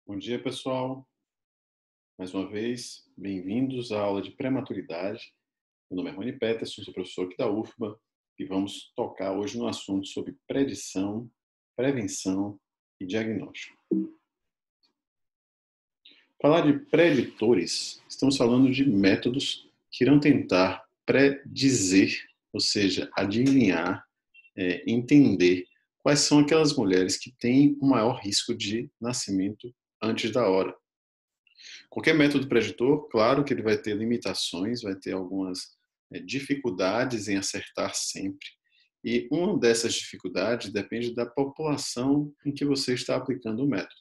Bom dia, pessoal. Mais uma vez, bem-vindos à aula de prematuridade. Meu nome é Rony Peterson, sou professor aqui da UFBA e vamos tocar hoje no assunto sobre predição, prevenção e diagnóstico. Falar de preditores, estamos falando de métodos que irão tentar predizer, ou seja, adivinhar, entender quais são aquelas mulheres que têm o maior risco de nascimento antes da hora. Qualquer método preditor, claro que ele vai ter limitações, vai ter algumas dificuldades em acertar sempre. E uma dessas dificuldades depende da população em que você está aplicando o método.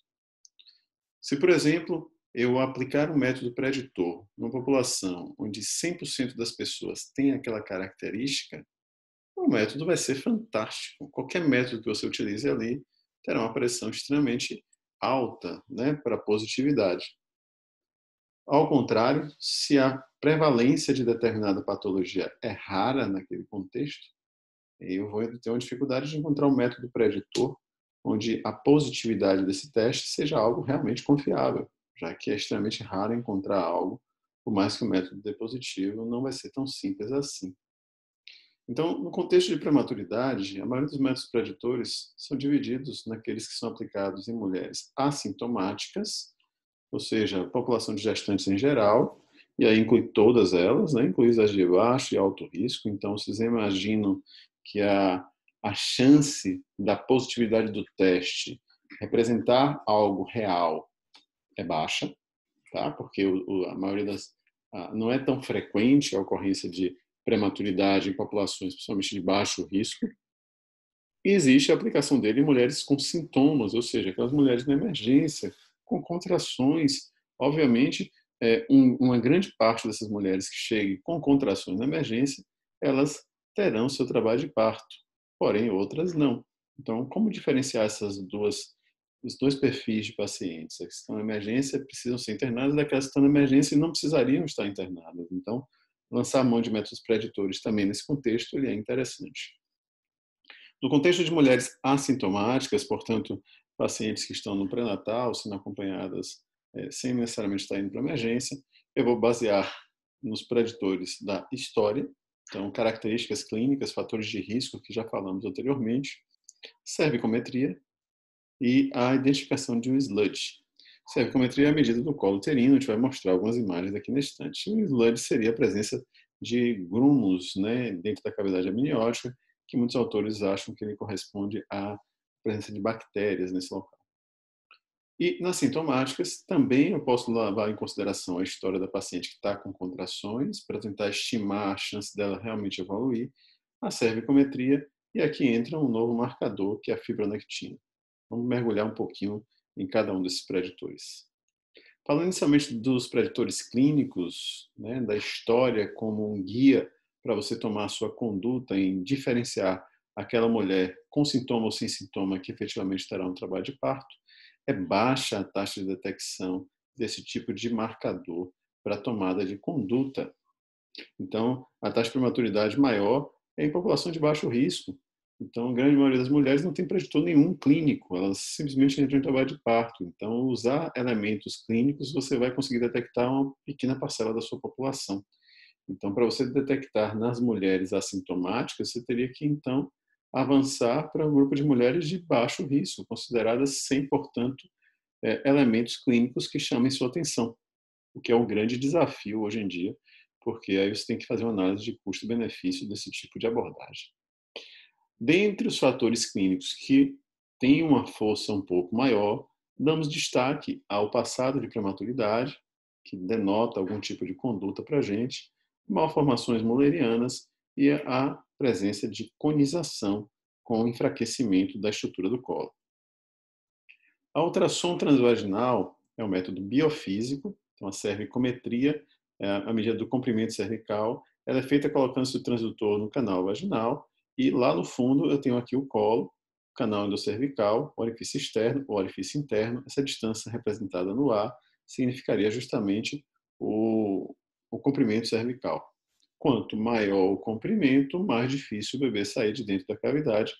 Se, por exemplo, eu aplicar um método preditor numa população onde 100% das pessoas têm aquela característica, o método vai ser fantástico. Qualquer método que você utilize ali terá uma pressão extremamente alta, né, para a positividade. Ao contrário, se a prevalência de determinada patologia é rara naquele contexto, eu vou ter uma dificuldade de encontrar um método preditor onde a positividade desse teste seja algo realmente confiável, já que é extremamente raro encontrar algo, por mais que o método dê positivo, não vai ser tão simples assim. Então, no contexto de prematuridade, a maioria dos métodos preditores são divididos naqueles que são aplicados em mulheres assintomáticas, ou seja, a população de gestantes em geral, e aí inclui todas elas, né, inclui as de baixo e alto risco. Então, vocês imaginam que a chance da positividade do teste representar algo real é baixa, tá? Porque a maioria não é tão frequente a ocorrência de prematuridade em populações, principalmente de baixo risco, e existe a aplicação dele em mulheres com sintomas, ou seja, aquelas mulheres na emergência, com contrações. Obviamente, uma grande parte dessas mulheres que cheguem com contrações na emergência, elas terão seu trabalho de parto, porém outras não. Então, como diferenciar os dois perfis de pacientes? As que estão na emergência precisam ser internadas, daquelas que estão na emergência e não precisariam estar internadas. Então, lançar a mão de métodos preditores também nesse contexto ele é interessante. No contexto de mulheres assintomáticas, portanto, pacientes que estão no pré-natal, sendo acompanhadas sem necessariamente estar indo para emergência, eu vou basear nos preditores da história, então características clínicas, fatores de risco que já falamos anteriormente, cervicometria e a identificação de um SLUD. Cervicometria é a medida do colo uterino, a gente vai mostrar algumas imagens aqui na estante. O SLUD seria a presença de grumos, né, dentro da cavidade amniótica, que muitos autores acham que ele corresponde à presença de bactérias nesse local. E nas sintomáticas, também eu posso levar em consideração a história da paciente que está com contrações, para tentar estimar a chance dela realmente evoluir, a cervicometria, e aqui entra um novo marcador, que é a fibronectina. Vamos mergulhar um pouquinho em cada um desses preditores. Falando inicialmente dos preditores clínicos, né, da história como um guia para você tomar a sua conduta em diferenciar aquela mulher com sintoma ou sem sintoma que efetivamente terá um trabalho de parto, é baixa a taxa de detecção desse tipo de marcador para a tomada de conduta. Então, a taxa de prematuridade maior é em população de baixo risco. Então, a grande maioria das mulheres não tem preditor nenhum clínico, elas simplesmente entram em trabalho de parto. Então, usar elementos clínicos, você vai conseguir detectar uma pequena parcela da sua população. Então, para você detectar nas mulheres assintomáticas, você teria que, então, avançar para um grupo de mulheres de baixo risco, consideradas sem, portanto, elementos clínicos que chamem sua atenção, o que é um grande desafio hoje em dia, porque aí você tem que fazer uma análise de custo-benefício desse tipo de abordagem. Dentre os fatores clínicos que têm uma força um pouco maior, damos destaque ao passado de prematuridade, que denota algum tipo de conduta para a gente, malformações mullerianas e a presença de conização com enfraquecimento da estrutura do colo. A ultrassom transvaginal é um método biofísico, então a cervicometria, a medida do comprimento cervical, ela é feita colocando-se o transdutor no canal vaginal e lá no fundo eu tenho aqui o colo, o canal endocervical, o orifício externo, o orifício interno. Essa distância representada no A significaria justamente o comprimento cervical. Quanto maior o comprimento, mais difícil o bebê sair de dentro da cavidade.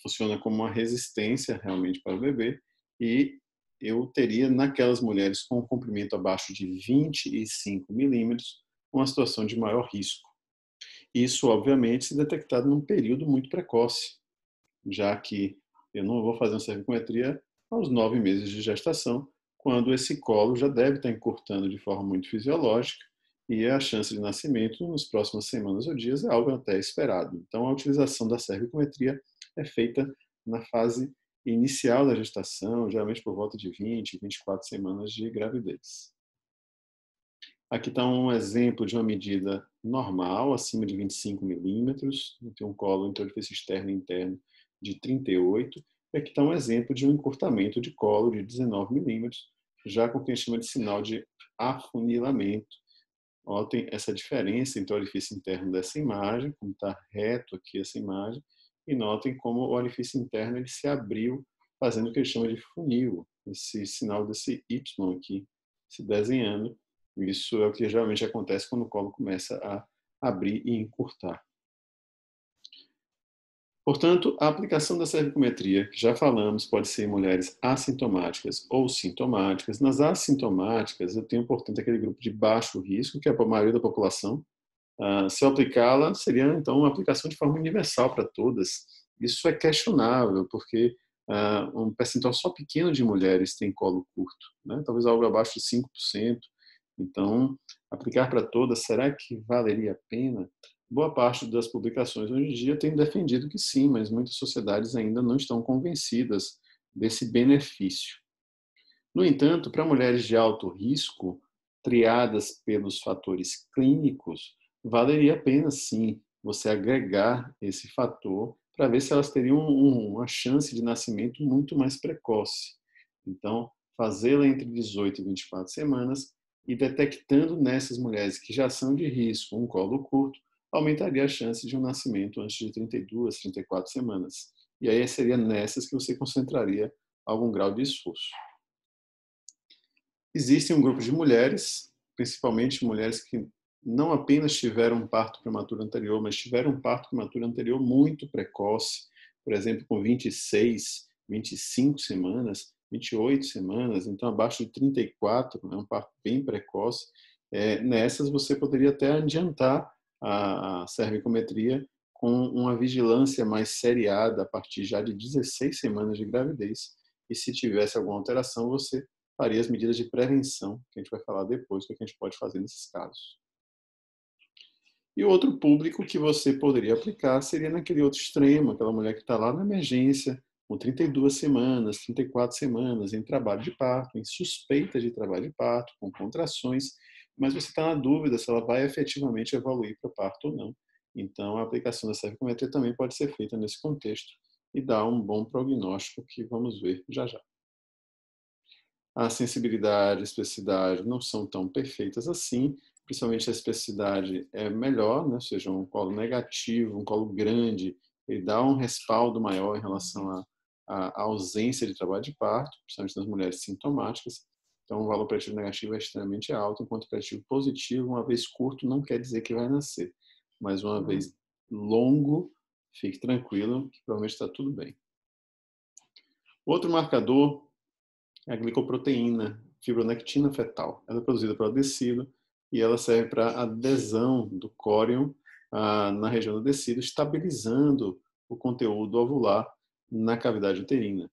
Funciona como uma resistência realmente para o bebê e eu teria naquelas mulheres com comprimento abaixo de 25 milímetros uma situação de maior risco. Isso, obviamente, se detectado num período muito precoce, já que eu não vou fazer uma cervicometria aos 9 meses de gestação, quando esse colo já deve estar encurtando de forma muito fisiológica e a chance de nascimento nas próximas semanas ou dias é algo até esperado. Então, a utilização da cervicometria é feita na fase inicial da gestação, geralmente por volta de 20, 24 semanas de gravidez. Aqui está um exemplo de uma medida normal, acima de 25 milímetros, tem um colo entre orifício externo e interno de 38, e aqui está um exemplo de um encurtamento de colo de 19 milímetros, já com o que a gente chama de sinal de afunilamento. Notem essa diferença entre o orifício interno dessa imagem, como está reto aqui essa imagem, e notem como o orifício interno ele se abriu, fazendo o que a gente chama de funil, esse sinal desse Y aqui se desenhando. Isso é o que geralmente acontece quando o colo começa a abrir e encurtar. Portanto, a aplicação da cervicometria, que já falamos, pode ser em mulheres assintomáticas ou sintomáticas. Nas assintomáticas, eu tenho, portanto, aquele grupo de baixo risco, que é a maioria da população. Se eu aplicá-la, seria, então, uma aplicação de forma universal para todas. Isso é questionável, porque um percentual só pequeno de mulheres tem colo curto, né? Talvez algo abaixo de 5%. Então, aplicar para todas, será que valeria a pena? Boa parte das publicações hoje em dia tem defendido que sim, mas muitas sociedades ainda não estão convencidas desse benefício. No entanto, para mulheres de alto risco, triadas pelos fatores clínicos, valeria a pena sim você agregar esse fator para ver se elas teriam uma chance de nascimento muito mais precoce. Então, fazê-la entre 18 e 24 semanas e detectando nessas mulheres que já são de risco um colo curto, aumentaria a chance de um nascimento antes de 32, 34 semanas. E aí seria nessas que você concentraria algum grau de esforço. Existe um grupo de mulheres, principalmente mulheres que não apenas tiveram um parto prematuro anterior, mas tiveram um parto prematuro anterior muito precoce, por exemplo, com 26, 25 semanas, 28 semanas, então abaixo de 34, é um parto bem precoce. Nessas você poderia até adiantar a cervicometria com uma vigilância mais seriada a partir já de 16 semanas de gravidez. E se tivesse alguma alteração, você faria as medidas de prevenção, que a gente vai falar depois, o que a gente pode fazer nesses casos. E o outro público que você poderia aplicar seria naquele outro extremo, aquela mulher que está lá na emergência, com 32 semanas, 34 semanas, em trabalho de parto, em suspeita de trabalho de parto, com contrações, mas você está na dúvida se ela vai efetivamente evoluir para o parto ou não. Então, a aplicação da cervicometria também pode ser feita nesse contexto e dar um bom prognóstico que vamos ver já já. A sensibilidade, a especificidade não são tão perfeitas assim, principalmente a especificidade é melhor, né? Ou seja, um colo negativo, um colo grande, ele dá um respaldo maior em relação à ausência de trabalho de parto, principalmente nas mulheres sintomáticas. Então, o valor preditivo negativo é extremamente alto, enquanto o preditivo positivo, uma vez curto, não quer dizer que vai nascer. Mas uma vez longo, fique tranquilo, que provavelmente está tudo bem. Outro marcador é a glicoproteína, fibronectina fetal. Ela é produzida pelo tecido e ela serve para a adesão do córion na região do tecido, estabilizando o conteúdo ovular na cavidade uterina.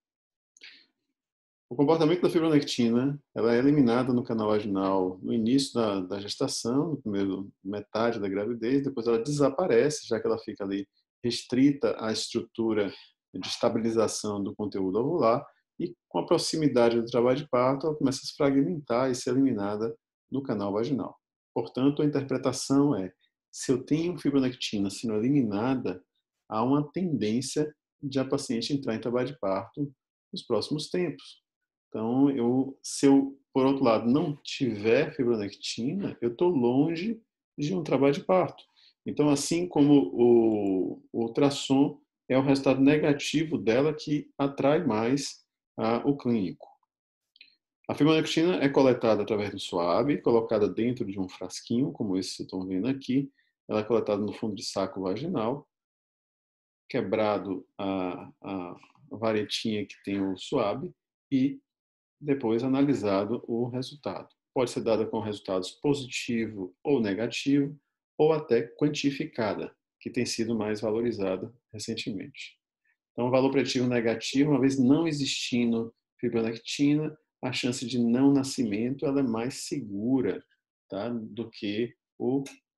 O comportamento da fibronectina ela é eliminada no canal vaginal no início da gestação, no primeiro metade da gravidez, depois ela desaparece, já que ela fica ali restrita à estrutura de estabilização do conteúdo ovular, e com a proximidade do trabalho de parto, ela começa a se fragmentar e ser eliminada do canal vaginal. Portanto, a interpretação é, se eu tenho fibronectina sendo eliminada, há uma tendência de a paciente entrar em trabalho de parto nos próximos tempos. Então, se eu, por outro lado, não tiver fibronectina, eu estou longe de um trabalho de parto. Então, assim como o ultrassom é o resultado negativo dela que atrai mais o clínico. A fibronectina é coletada através do suave, colocada dentro de um frasquinho, como esse que vocês estão vendo aqui. Ela é coletada no fundo de saco vaginal, quebrado a varetinha que tem o suave e depois analisado o resultado. Pode ser dada com resultados positivo ou negativo, ou até quantificada, que tem sido mais valorizada recentemente. Então, o valor preditivo negativo, uma vez não existindo fibronectina, a chance de não nascimento ela é mais segura, tá, do que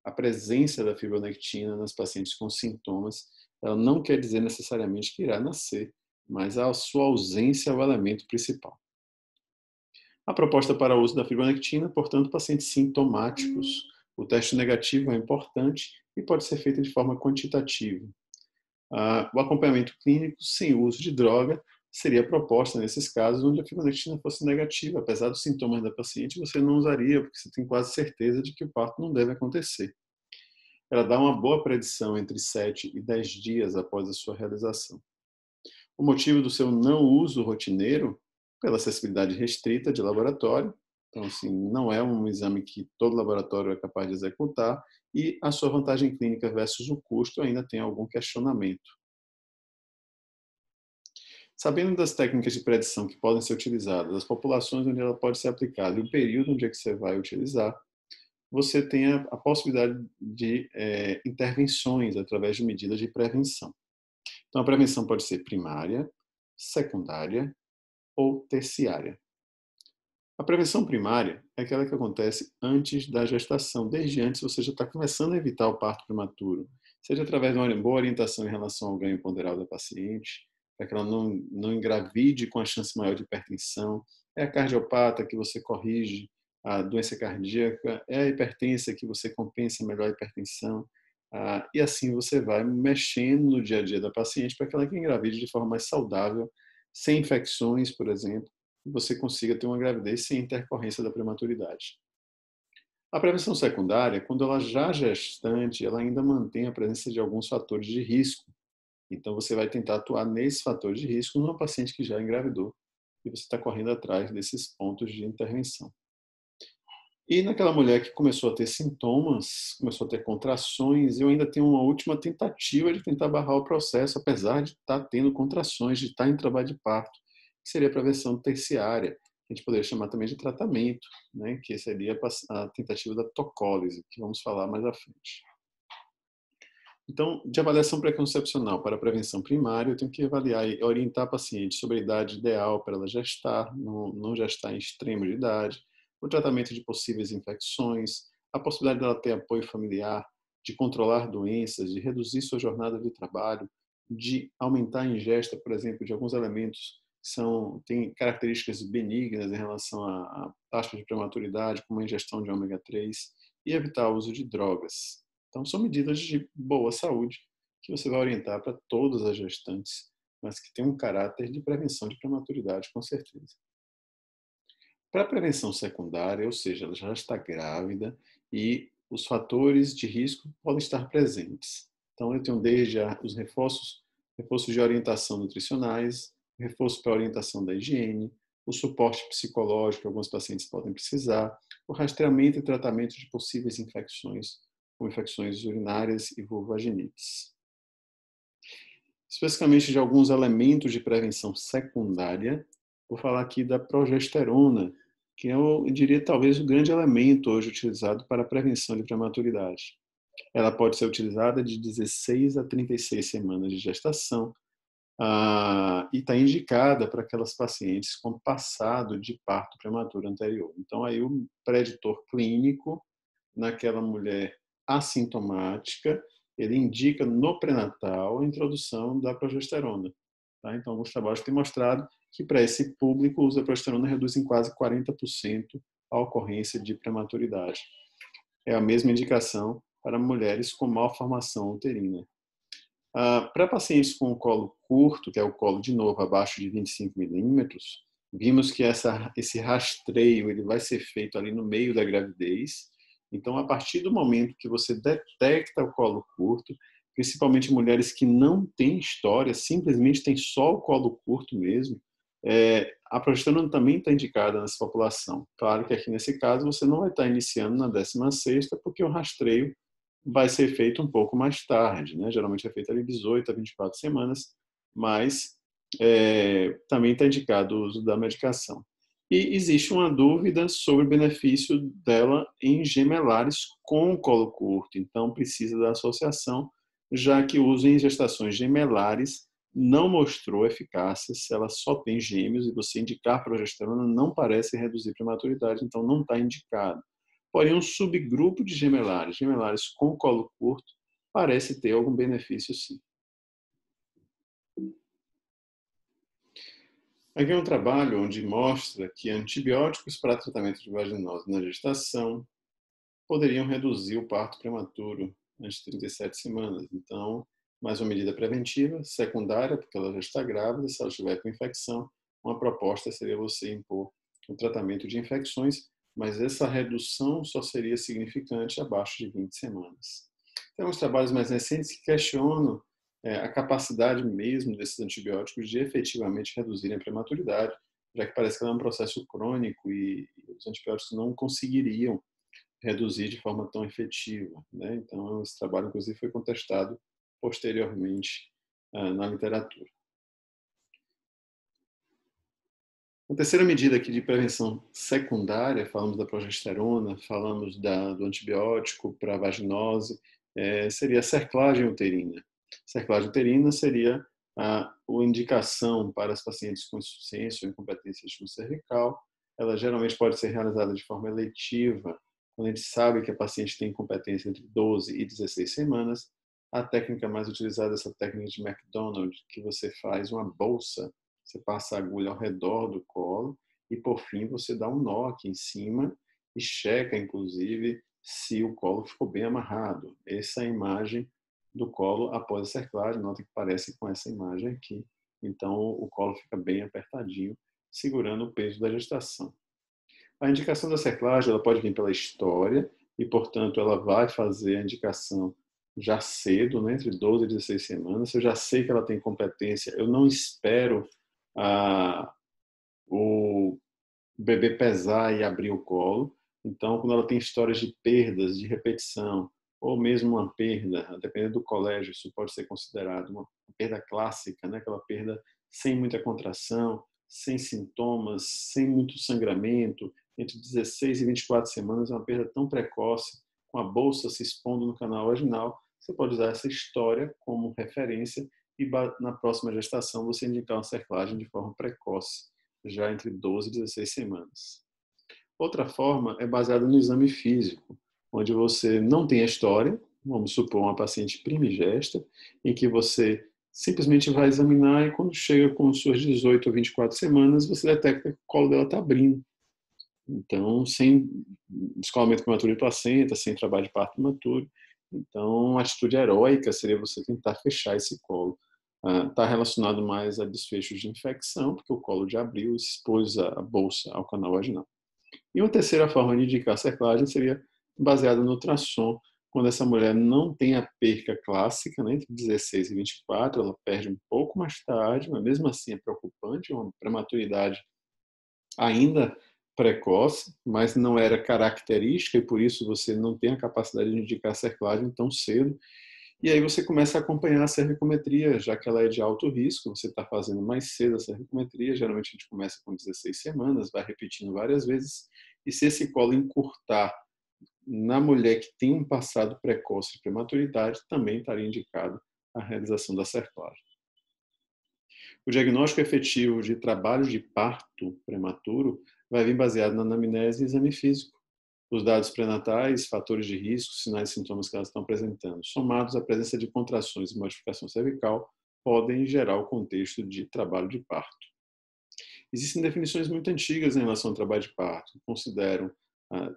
a presença da fibronectina nas pacientes com sintomas. Ela não quer dizer necessariamente que irá nascer, mas a sua ausência é o elemento principal. A proposta para o uso da fibronectina, portanto, pacientes sintomáticos. O teste negativo é importante e pode ser feito de forma quantitativa. O acompanhamento clínico sem uso de droga seria proposta nesses casos onde a fibronectina fosse negativa. Apesar dos sintomas da paciente, você não usaria, porque você tem quase certeza de que o parto não deve acontecer. Ela dá uma boa predição entre 7 e 10 dias após a sua realização. O motivo do seu não uso rotineiro, pela acessibilidade restrita de laboratório, então, assim, não é um exame que todo laboratório é capaz de executar, e a sua vantagem clínica versus o custo ainda tem algum questionamento. Sabendo das técnicas de predição que podem ser utilizadas, as populações onde ela pode ser aplicada e o período onde é que você vai utilizar, você tem a possibilidade de intervenções através de medidas de prevenção. Então, a prevenção pode ser primária, secundária ou terciária. A prevenção primária é aquela que acontece antes da gestação. Desde antes você já está começando a evitar o parto prematuro, seja através de uma boa orientação em relação ao ganho ponderal da paciente, para que ela não engravide com a chance maior de hipertensão. É a cardiopata que você corrige a doença cardíaca, é a hipertensa que você compensa melhor a hipertensão. E assim você vai mexendo no dia a dia da paciente para que ela engravide de forma mais saudável, sem infecções, por exemplo, e você consiga ter uma gravidez sem intercorrência da prematuridade. A prevenção secundária, quando ela já gestante, ela ainda mantém a presença de alguns fatores de risco. Então, você vai tentar atuar nesses fatores de risco numa paciente que já engravidou e você está correndo atrás desses pontos de intervenção. E naquela mulher que começou a ter sintomas, começou a ter contrações, eu ainda tenho uma última tentativa de tentar barrar o processo, apesar de estar tendo contrações, de estar em trabalho de parto, que seria a prevenção terciária. A gente poderia chamar também de tratamento, né, que seria a tentativa da tocólise, que vamos falar mais à frente. Então, de avaliação pré-concepcional para a prevenção primária, eu tenho que avaliar e orientar a paciente sobre a idade ideal para ela gestar, não gestar em extremo de idade, o tratamento de possíveis infecções, a possibilidade dela ter apoio familiar, de controlar doenças, de reduzir sua jornada de trabalho, de aumentar a ingesta, por exemplo, de alguns elementos que têm características benignas em relação à taxa de prematuridade, como a ingestão de ômega 3, e evitar o uso de drogas. Então, são medidas de boa saúde que você vai orientar para todas as gestantes, mas que tem um caráter de prevenção de prematuridade, com certeza. Para a prevenção secundária, ou seja, ela já está grávida e os fatores de risco podem estar presentes. Então, eu tenho desde os reforços de orientação nutricionais, reforço para a orientação da higiene, o suporte psicológico que alguns pacientes podem precisar, o rastreamento e tratamento de possíveis infecções, como infecções urinárias e vulvaginites. Especificamente de alguns elementos de prevenção secundária, vou falar aqui da progesterona, que eu diria talvez o grande elemento hoje utilizado para a prevenção de prematuridade. Ela pode ser utilizada de 16 a 36 semanas de gestação e está indicada para aquelas pacientes com passado de parto prematuro anterior. Então, aí o preditor clínico naquela mulher assintomática, ele indica no pré-natal a introdução da progesterona. Tá? Então, alguns trabalhos têm mostrado que para esse público o uso da progesterona reduz em quase 40% a ocorrência de prematuridade. É a mesma indicação para mulheres com malformação uterina. Para pacientes com o colo curto, que é o colo de novo abaixo de 25 milímetros, vimos que esse rastreio ele vai ser feito ali no meio da gravidez. Então, a partir do momento que você detecta o colo curto, principalmente mulheres que não têm história, simplesmente têm só o colo curto mesmo, a progesterona também está indicada nessa população. Claro que aqui nesse caso você não vai estar iniciando na 16ª, porque o rastreio vai ser feito um pouco mais tarde, né? Geralmente é feito ali 18 a 24 semanas, mas também está indicado o uso da medicação. E existe uma dúvida sobre o benefício dela em gemelares com colo curto. Então, precisa da associação, já que o uso em gestações gemelares não mostrou eficácia se ela só tem gêmeos e você indicar progesterona não parece reduzir prematuridade, então não está indicado. Porém, um subgrupo de gemelares, gemelares com colo curto, parece ter algum benefício sim. Aqui é um trabalho onde mostra que antibióticos para tratamento de vaginose na gestação poderiam reduzir o parto prematuro antes de 37 semanas. Então, mais uma medida preventiva, secundária, porque ela já está grávida, se ela estiver com infecção, uma proposta seria você impor o tratamento de infecções, mas essa redução só seria significante abaixo de 20 semanas. Tem uns trabalhos mais recentes que questionam a capacidade mesmo desses antibióticos de efetivamente reduzirem a prematuridade, já que parece que ela é um processo crônico e os antibióticos não conseguiriam reduzir de forma tão efetiva, né? Então, esse trabalho, inclusive, foi contestado posteriormente na literatura. A terceira medida aqui de prevenção secundária, falamos da progesterona, falamos do antibiótico para a vaginose, seria a cerclagem uterina. Cerclagem uterina seria a indicação para as pacientes com insuficiência ou incompetência de disfunção cervical. Ela geralmente pode ser realizada de forma eletiva, quando a gente sabe que a paciente tem incompetência entre 12 e 16 semanas. A técnica mais utilizada é essa técnica de McDonald, que você faz uma bolsa, você passa a agulha ao redor do colo e, por fim, você dá um nó aqui em cima e checa, inclusive, se o colo ficou bem amarrado. Essa é a imagem do colo após a cerclagem, nota que parece com essa imagem aqui. Então, o colo fica bem apertadinho, segurando o peso da gestação. A indicação da cerclagem ela pode vir pela história e, portanto, ela vai fazer a indicação já cedo, né, entre 12 e 16 semanas. Se eu já sei que ela tem competência, eu não espero o bebê pesar e abrir o colo. Então, quando ela tem histórias de perdas, de repetição, ou mesmo uma perda, dependendo do colégio, isso pode ser considerado uma perda clássica, né? Aquela perda sem muita contração, sem sintomas, sem muito sangramento, entre 16 e 24 semanas, é uma perda tão precoce, com a bolsa se expondo no canal vaginal, você pode usar essa história como referência e na próxima gestação você indicar uma cerclagem de forma precoce, já entre 12 e 16 semanas. Outra forma é baseada no exame físico, onde você não tem a história, vamos supor uma paciente primigesta, em que você simplesmente vai examinar e quando chega com suas 18 ou 24 semanas, você detecta que o colo dela está abrindo. Então, sem descolamento prematuro de placenta, sem trabalho de parto prematuro. Então, a atitude heróica seria você tentar fechar esse colo. Está relacionado mais a desfechos de infecção, porque o colo já abriu e expôs a bolsa ao canal vaginal. E uma terceira forma de indicar a cerclagem seria baseada no ultrassom, quando essa mulher não tem a perca clássica, né, entre 16 e 24, ela perde um pouco mais tarde, mas mesmo assim é preocupante, uma prematuridade ainda precoce, mas não era característica e por isso você não tem a capacidade de indicar a cerclagem tão cedo. E aí você começa a acompanhar a cervicometria, já que ela é de alto risco, você está fazendo mais cedo a cervicometria, geralmente a gente começa com 16 semanas, vai repetindo várias vezes, e se esse colo encurtar na mulher que tem um passado precoce de prematuridade, também estaria indicado a realização da cerclagem. O diagnóstico efetivo de trabalho de parto prematuro vai vir baseado na anamnese e exame físico. Os dados pré-natais, fatores de risco, sinais e sintomas que elas estão apresentando, somados à presença de contrações e modificação cervical, podem gerar o contexto de trabalho de parto. Existem definições muito antigas em relação ao trabalho de parto, que consideram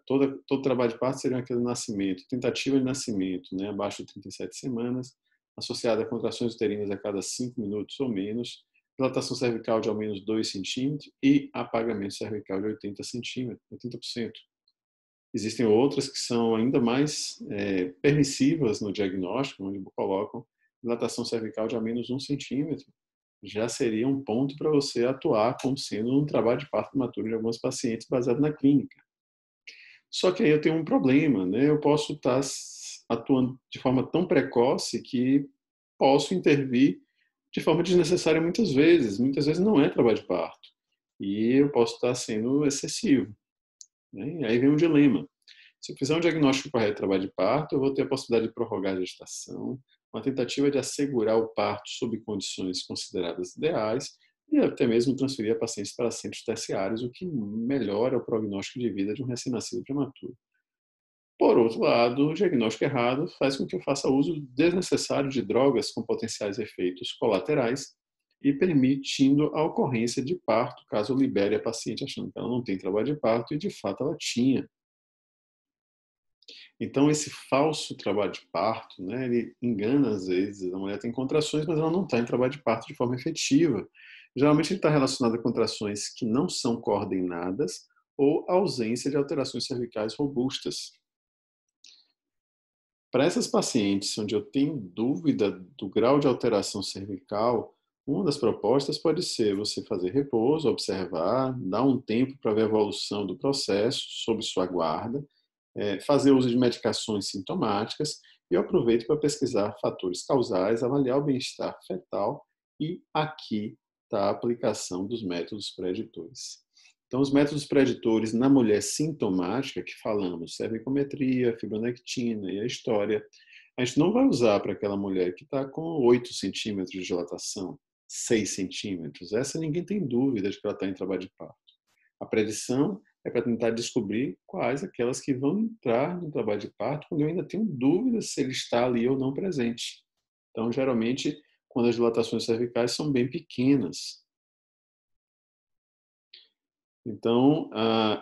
todo trabalho de parto seria aquele nascimento, tentativa de nascimento, né, abaixo de 37 semanas, associada a contrações uterinas a cada 5 minutos ou menos, dilatação cervical de ao menos 2 centímetros e apagamento cervical de 80 centímetros, 80%. Existem outras que são ainda mais permissivas no diagnóstico, onde colocam dilatação cervical de ao menos 1 centímetro. Já seria um ponto para você atuar como sendo um trabalho de parto prematuro de alguns pacientes baseado na clínica. Só que aí eu tenho um problema, né? Eu posso estar atuando de forma tão precoce que posso intervir de forma desnecessária muitas vezes. Muitas vezes não é trabalho de parto. e eu posso estar sendo excessivo, né? E aí vem um dilema. Se eu fizer um diagnóstico correto de trabalho de parto, eu vou ter a possibilidade de prorrogar a gestação, uma tentativa de assegurar o parto sob condições consideradas ideais e até mesmo transferir a pacientes para centros terciários, o que melhora o prognóstico de vida de um recém-nascido prematuro. Por outro lado, o diagnóstico errado faz com que eu faça uso desnecessário de drogas com potenciais efeitos colaterais e permitindo a ocorrência de parto, caso eu libere a paciente achando que ela não tem trabalho de parto e de fato ela tinha. Então, esse falso trabalho de parto, né, ele engana às vezes. A mulher tem contrações, mas ela não está em trabalho de parto de forma efetiva. Geralmente, ele está relacionado a contrações que não são coordenadas ou ausência de alterações cervicais robustas. Para essas pacientes onde eu tenho dúvida do grau de alteração cervical, uma das propostas pode ser você fazer repouso, observar, dar um tempo para ver a evolução do processo sob sua guarda, fazer uso de medicações sintomáticas e eu aproveito para pesquisar fatores causais, avaliar o bem-estar fetal e aqui está a aplicação dos métodos preditores. Então, os métodos preditores na mulher sintomática, que falamos, cervicometria, fibronectina e a história, a gente não vai usar para aquela mulher que está com 8 centímetros de dilatação, 6 centímetros. Essa ninguém tem dúvida de que ela está em trabalho de parto. A predição é para tentar descobrir quais aquelas que vão entrar no trabalho de parto quando eu ainda tenho dúvidas se ele está ali ou não presente. Então, geralmente, quando as dilatações cervicais são bem pequenas. Então,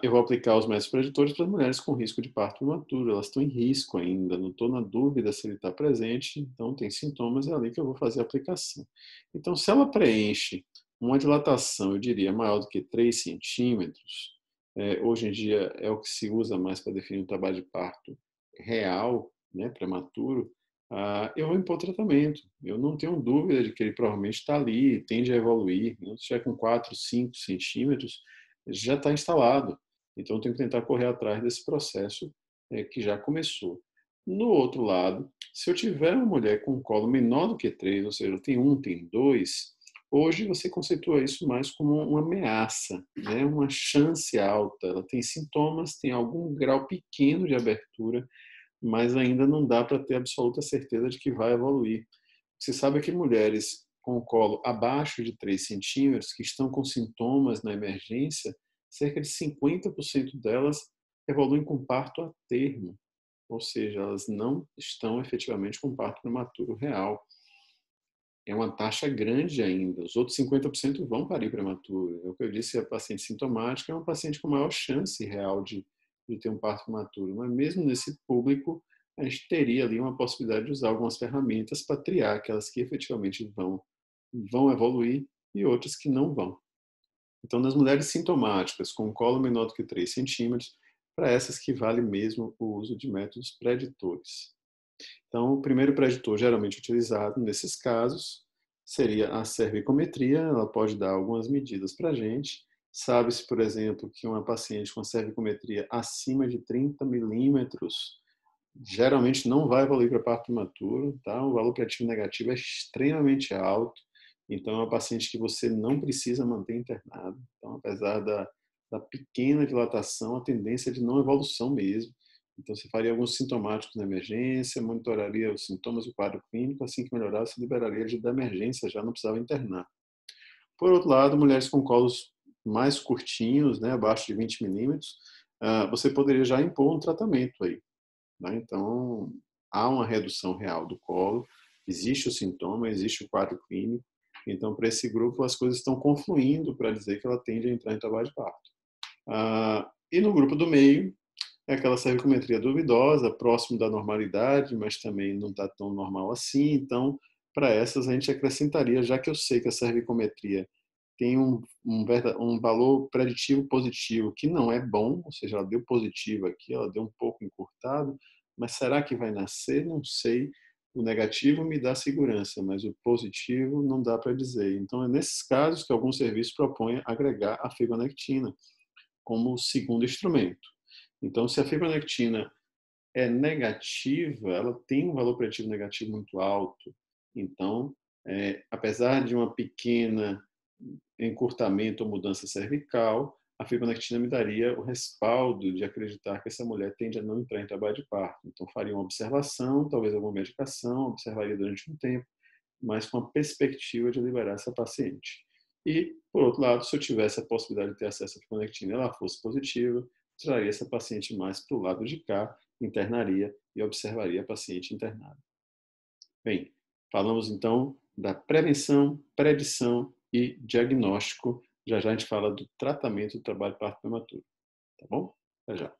eu vou aplicar os métodos preditores para as mulheres com risco de parto prematuro. Elas estão em risco ainda, não estou na dúvida se ele está presente, então tem sintomas, é ali que eu vou fazer a aplicação. Então, se ela preenche uma dilatação, eu diria, maior do que 3 centímetros, hoje em dia é o que se usa mais para definir um trabalho de parto real, né, prematuro, eu vou impor tratamento. Eu não tenho dúvida de que ele provavelmente está ali, tende a evoluir. Se estiver com 4, 5 centímetros, já está instalado. Então, eu tenho que tentar correr atrás desse processo que já começou. No outro lado, se eu tiver uma mulher com um colo menor do que 3, ou seja, tem 1, tem 2, hoje você conceitua isso mais como uma ameaça, né? Uma chance alta. Ela tem sintomas, tem algum grau pequeno de abertura, mas ainda não dá para ter absoluta certeza de que vai evoluir. Você sabe que mulheres com o colo abaixo de 3 centímetros, que estão com sintomas na emergência, cerca de 50% delas evoluem com parto a termo, ou seja, elas não estão efetivamente com parto prematuro real. É uma taxa grande ainda. Os outros 50% vão parir prematuro. É o que eu disse, a paciente sintomática é uma paciente com maior chance real de ter um parto prematuro. Mas mesmo nesse público, a gente teria ali uma possibilidade de usar algumas ferramentas para triar aquelas que efetivamente vão evoluir e outras que não vão. Então, nas mulheres sintomáticas, com colo menor do que 3 centímetros, para essas que vale mesmo o uso de métodos preditores. Então, o primeiro preditor geralmente utilizado nesses casos seria a cervicometria. Ela pode dar algumas medidas para a gente. Sabe-se, por exemplo, que uma paciente com cervicometria acima de 30 milímetros geralmente não vai evoluir para parto prematuro, tá? O valor preditivo negativo é extremamente alto, então é uma paciente que você não precisa manter internado. Então, apesar da pequena dilatação, a tendência é de não evolução mesmo. Então, você faria alguns sintomáticos na emergência, monitoraria os sintomas do quadro clínico, assim que melhorasse, liberaria de da emergência, já não precisava internar. Por outro lado, mulheres com colos mais curtinhos, né, abaixo de 20 milímetros, você poderia já impor um tratamento aí, né? Então, há uma redução real do colo, existe o sintoma, existe o quadro clínico. Então, para esse grupo, as coisas estão confluindo para dizer que ela tende a entrar em trabalho de parto. E no grupo do meio, é aquela cervicometria duvidosa, próximo da normalidade, mas também não está tão normal assim. Então, para essas, a gente acrescentaria, já que eu sei que a cervicometria tem um valor preditivo positivo que não é bom, ou seja, ela deu positivo aqui, ela deu um pouco encurtado, mas será que vai nascer? Não sei. O negativo me dá segurança, mas o positivo não dá para dizer. Então, é nesses casos que alguns serviços propõem agregar a fibronectina como segundo instrumento. Então, se a fibronectina é negativa, ela tem um valor preditivo negativo muito alto. Então, apesar de uma pequena encurtamento ou mudança cervical, a fibronectina me daria o respaldo de acreditar que essa mulher tende a não entrar em trabalho de parto. Então, faria uma observação, talvez alguma medicação, observaria durante um tempo, mas com a perspectiva de liberar essa paciente. E, por outro lado, se eu tivesse a possibilidade de ter acesso à fibronectina e ela fosse positiva, traria essa paciente mais para o lado de cá, internaria e observaria a paciente internada. Bem, falamos então da prevenção, predição e diagnóstico. Já já a gente fala do tratamento do trabalho de parto prematuro. Tá bom? Até já.